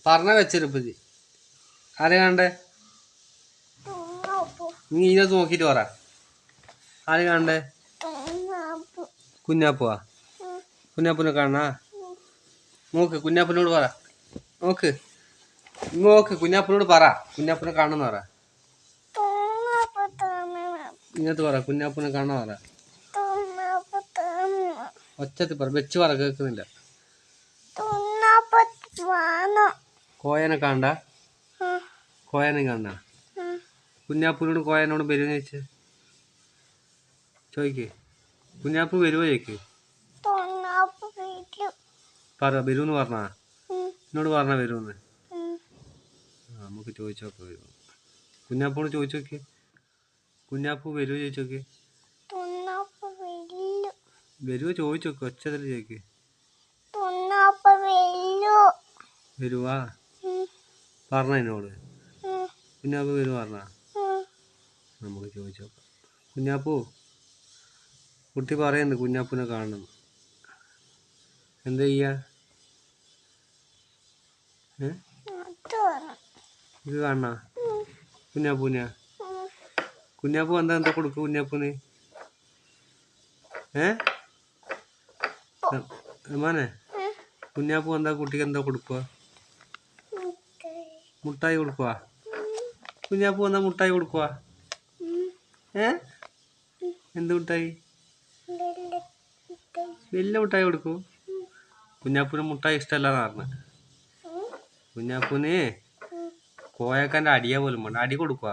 പറഞ്ഞ വെച്ചിരുപ്പതി ആരെ കാണണ്ടേ? നീ ഇതിനകത്ത് നോക്കിട്ട് പറ. ആര് കാണണ്ടേ? കുഞ്ഞാപ്പുവാ? കുഞ്ഞാപ്പൂനെ കാണാ? നോക്ക് കുഞ്ഞാപ്പൂനോട് പറ. നോക്ക് നോക്ക് കുഞ്ഞാപ്പൂനോട് പറ. കുഞ്ഞാപ്പൂനെ കാണണമെന്ന് പറ. ഇങ്ങനത്തെ പറ. കുഞ്ഞാപ്പൂനെ കാണാൻ പറ. ഒച്ചത്തിൽ പറ. വെച്ച് പറ. കേൾക്കുന്നില്ല. കോയനെ കാണണ്ട? കോയനെ കാണണ്ട? കുഞ്ഞാപ്പൂനോട് കോയനോട് വരുമെന്ന് ചോദിച്ച് ചോദിക്ക്. കുഞ്ഞാപ്പൂ വരുമോ ചോദിക്ക്. പറ വരുമെന്ന് പറഞ്ഞാ. എന്നോട് പറഞ്ഞ വരുമെന്ന്. നമുക്ക് ചോദിച്ചു നോക്കാം വരുമോ. കുഞ്ഞാപ്പൂനോട് ചോദിച്ചു നോക്കി. കുഞ്ഞാപ്പൂ വരുമോ ചോദിച്ചു നോക്കി. വരുമോ ചോദിച്ചു നോക്ക്. ഒച്ചതിൽ ചോദിക്ക്. വരുവാ പറഞ്ഞ എന്നോട്. കുഞ്ഞാപ്പൂ വരുമോ പറഞ്ഞാ. നമുക്ക് ചോദിച്ചു നോക്കാം. കുഞ്ഞാപ്പൂ കുട്ടി പറയുന്നുണ്ട് കുഞ്ഞാപ്പൂനെ കാണണം. എന്താ ചെയ്യാ? ഇത് കാണണ കുഞ്ഞാപ്പൂനെയാ? കുഞ്ഞാപ്പൂ എന്താ കൊടുക്കും കുഞ്ഞാപ്പൂന്? മോനെ കുഞ്ഞാപ്പൂ എന്താ കുട്ടിക്ക് എന്താ കൊടുക്കുക? മുട്ടായി കൊടുക്കുക? കുഞ്ഞാപ്പൂ എന്താ മുട്ടായി കൊടുക്കുക? എന്ത് മുട്ടായി? വലിയ മുട്ടായി കൊടുക്കൂ? കുഞ്ഞാപ്പൂന് മുട്ടായി ഇഷ്ടമല്ലാന്ന് പറഞ്ഞ. കുഞ്ഞാപ്പൂന് കോയക്കാൻ്റെ അടിയാ പോലും വേണ്ട. അടി കൊടുക്കുക?